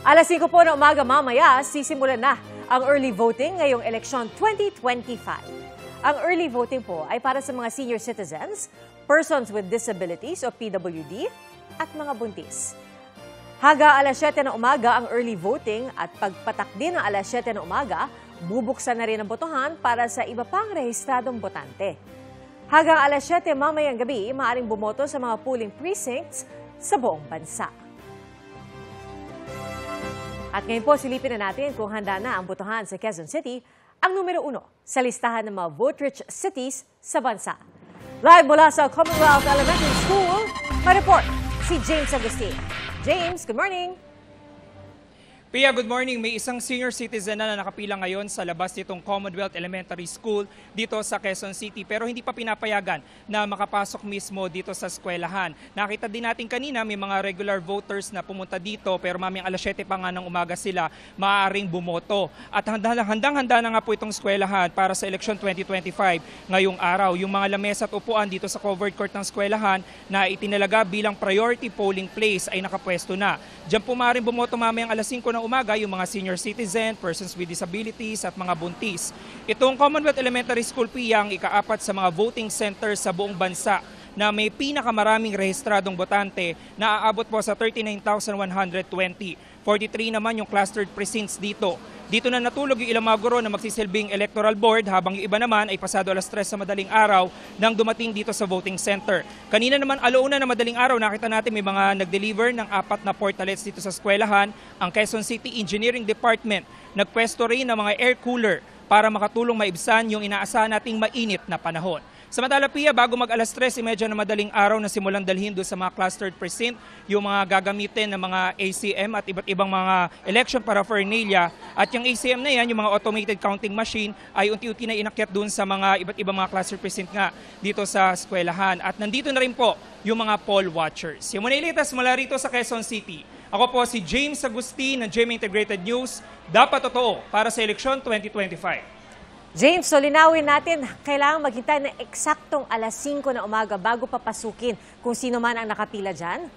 Alas 5 po na umaga mamaya, sisimulan na ang early voting ngayong eleksyon 2025. Ang early voting po ay para sa mga senior citizens, persons with disabilities o PWD, at mga buntis. Haga alas 7 na umaga ang early voting at pagpatak din ng alas 7 na umaga, bubuksan na rin ang botohan para sa iba pang rehistradong botante. Hanggang alas 7 mamayang gabi, maaaring bumoto sa mga polling precincts sa buong bansa. At ngayon po, silipin na natin kung handa na ang botohan sa Quezon City, ang numero 1 sa listahan ng mga vote-rich cities sa bansa. Live mula sa Commonwealth Elementary School, may report si James Agustin. James, good morning! Pia, good morning. May isang senior citizen na nakapila ngayon sa labas nitong Commonwealth Elementary School dito sa Quezon City pero hindi pa pinapayagan na makapasok mismo dito sa eskwelahan. Nakita din natin kanina may mga regular voters na pumunta dito pero mamayang alas 7 pa nga ng umaga sila maaaring bumoto. At handang-handa na nga po itong eskwelahan para sa election 2025 ngayong araw. Yung mga lamesa at upuan dito sa covered court ng eskwelahan na itinalaga bilang priority polling place ay nakapwesto na. Diyan po maaaring bumoto mamayang alas 5 ng umaga yung mga senior citizen, persons with disabilities at mga buntis. Itong Commonwealth Elementary School ang ika-4 sa mga voting centers sa buong bansa na may pinakamaraming rehistradong botante na aabot po sa 39,120. 43 naman yung clustered precincts dito. Dito na natulog yung ilang mga guro na magsisilbing electoral board habang yung iba naman ay pasado alas 3 sa madaling araw nang dumating dito sa voting center. Kanina naman alauna na madaling araw nakita natin may mga nag-deliver ng 4 na portalets dito sa eskwelahan. Ang Quezon City Engineering Department nagpwesto rin ng mga air cooler para makatulong maibsan yung inaasahan nating mainit na panahon. Samantala, Pia, bago mag-alas 3:30 na madaling araw na simulang dalhin doon sa mga clustered precinct, yung mga gagamitin ng mga ACM at iba't ibang mga election paraphernalia. At yung ACM na yan, yung mga automated counting machine, ay unti-unti na inakyat doon sa mga iba't ibang mga clustered precinct nga dito sa eskwelahan. At nandito na rin po yung mga poll watchers. Yung muna ilitas mula rito sa Quezon City. Ako po si James Agustin ng GMA Integrated News. Dapat totoo para sa eleksyon 2025. James, so linawin natin, kailangan maghintay ng eksaktong alas 5 na umaga bago papasukin kung sino man ang nakapila dyan?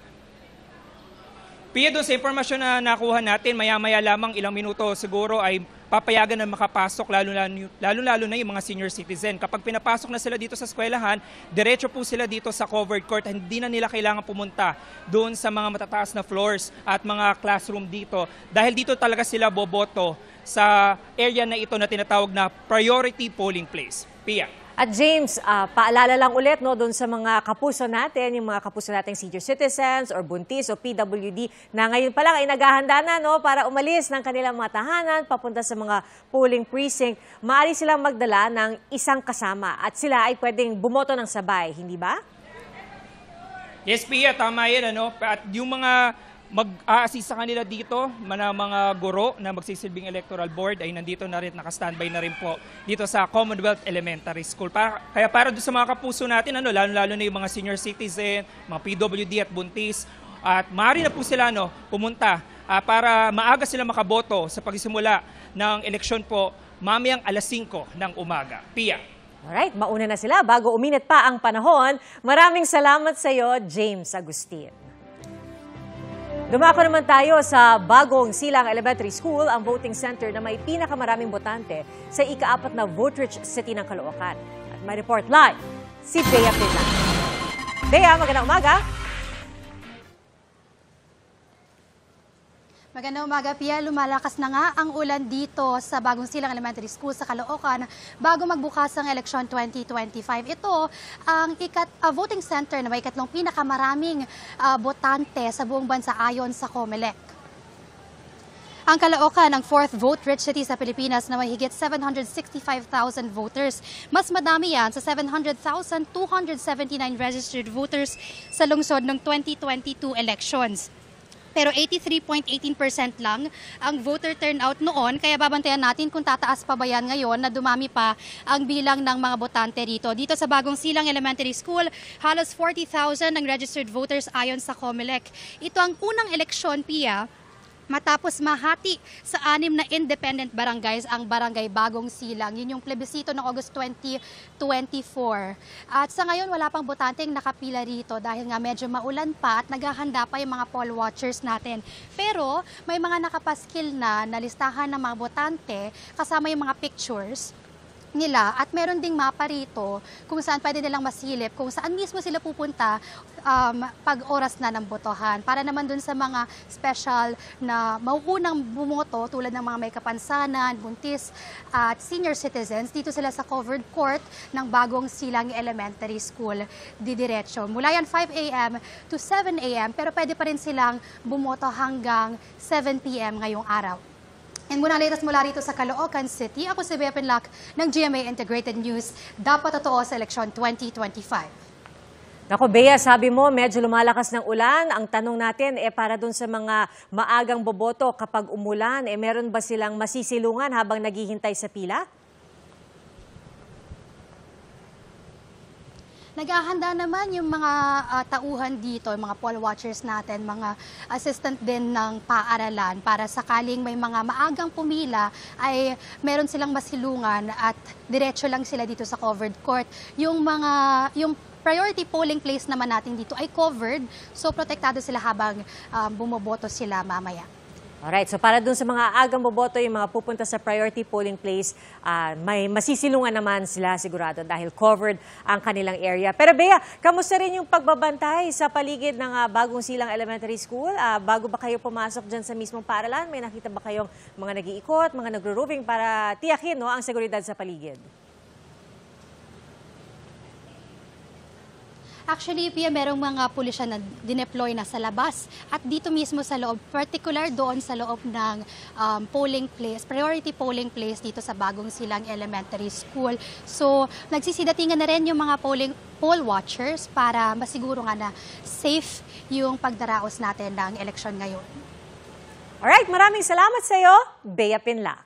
Pia, doon sa impormasyon na nakuha natin, maya-maya lamang ilang minuto siguro ay papayagan na makapasok, lalo-lalo na yung mga senior citizen. Kapag pinapasok na sila dito sa eskwelahan, diretso po sila dito sa covered court. Hindi na nila kailangan pumunta doon sa mga matataas na floors at mga classroom dito. Dahil dito talaga sila boboto sa area na ito na tinatawag na priority polling place. Pia. At James, paalala lang ulit no, doon sa mga kapuso natin, yung mga kapuso nating senior citizens or buntis o PWD na ngayon pa lang ay naghahanda na no, para umalis ng kanilang mga tahanan, papunta sa mga polling precinct. Maaari silang magdala ng isang kasama at sila ay pwedeng bumoto ng sabay, hindi ba? Yes, Pia, tama yan. Ano? At yung mga mag-a-assist sa kanila dito, mga guro na magsisilbing electoral board ay nandito na rin, naka-standby na rin po dito sa Commonwealth Elementary School. Kaya para doon sa mga kapuso natin, lalo-lalo na yung mga senior citizen, mga PWD at buntis, at maaari na po sila pumunta para maaga sila makaboto sa pagsisimula ng eleksyon po mamayang alas 5 ng umaga. Pia. Alright, mauna na sila bago uminit pa ang panahon. Maraming salamat sa iyo, James Agustin. Dumako naman tayo sa bagong Silang Elementary School, ang voting center na may pinakamaraming botante sa ika-4 na vote-rich city ng Caloocan. At may report live, si Bea Pina. Bea, magandang umaga. Magandang umaga, Pia. Lumalakas na nga ang ulan dito sa Bagong Silang Elementary School sa Caloocan bago magbukas ang eleksyon 2025. Ito ang voting center na may ikatlong pinakamaraming botante sa buong bansa ayon sa COMELEC. Ang Caloocan ang 4th vote-rich city sa Pilipinas na may higit 765,000 voters. Mas madami yan sa 700,279 registered voters sa lungsod ng 2022 elections. Pero 83.18% lang ang voter turnout noon, kaya babantayan natin kung tataas pa ba yan ngayon na dumami pa ang bilang ng mga botante rito. Dito sa Bagong Silang Elementary School, halos 40,000 ang registered voters ayon sa COMELEC. Ito ang unang eleksyon, Pia, Matapos mahati sa 6 na independent barangays ang Barangay Bagong Silang. Yun yung plebisito ng August 2024. At sa ngayon, wala pang botanteng nakapila rito dahil nga medyo maulan pa at naghahanda pa yung mga poll watchers natin. Pero may mga nakapaskil na listahan ng mga botante kasama yung mga pictures nila at meron ding mapa rito kung saan pwede nilang masilip, kung saan mismo sila pupunta pag oras na ng botohan. Para naman dun sa mga special na mauunang bumoto tulad ng mga may kapansanan, buntis at senior citizens, dito sila sa covered court ng Bagong Silang Elementary School. Didiretso. Mula yan 5 a.m. to 7 a.m. pero pwede pa rin silang bumoto hanggang 7 p.m. ngayong araw. And muna latest mula rito sa Caloocan City, ako si Bea Pinlac ng GMA Integrated News. Dapat totoo sa eleksyon 2025. Nako, Bea, sabi mo medyo lumalakas ng ulan. Ang tanong natin para dun sa mga maagang boboto kapag umulan, meron ba silang masisilungan habang naghihintay sa pila? Naghahanda naman yung mga tauhan dito, yung mga poll watchers natin, mga assistant din ng paaralan para sakaling may mga maagang pumila ay meron silang masilungan at diretso lang sila dito sa covered court. Yung priority polling place naman natin dito ay covered, so protektado sila habang bumoboto sila mamaya. Alright, so para dun sa mga agang boboto, yung mga pupunta sa priority polling place, may masisilungan naman sila sigurado dahil covered ang kanilang area. Pero Bea, kamusta rin yung pagbabantay sa paligid ng Bagong Silang Elementary School? Bago ba kayo pumasok dyan sa mismong paaralan, may nakita ba kayong mga nag-iikot, mga nagro-roving para tiyakin ang seguridad sa paligid? Actually, Pia, merong mga pulisya na dineploy na sa labas at dito mismo sa loob, particular doon sa loob ng polling place, priority polling place dito sa Bagong Silang Elementary School. So, nagsisidatingan na rin yung mga poll watchers para masiguro nga na safe yung pagdaraos natin ng eleksyon ngayon. Alright, maraming salamat sa iyo, Bea Pinlac.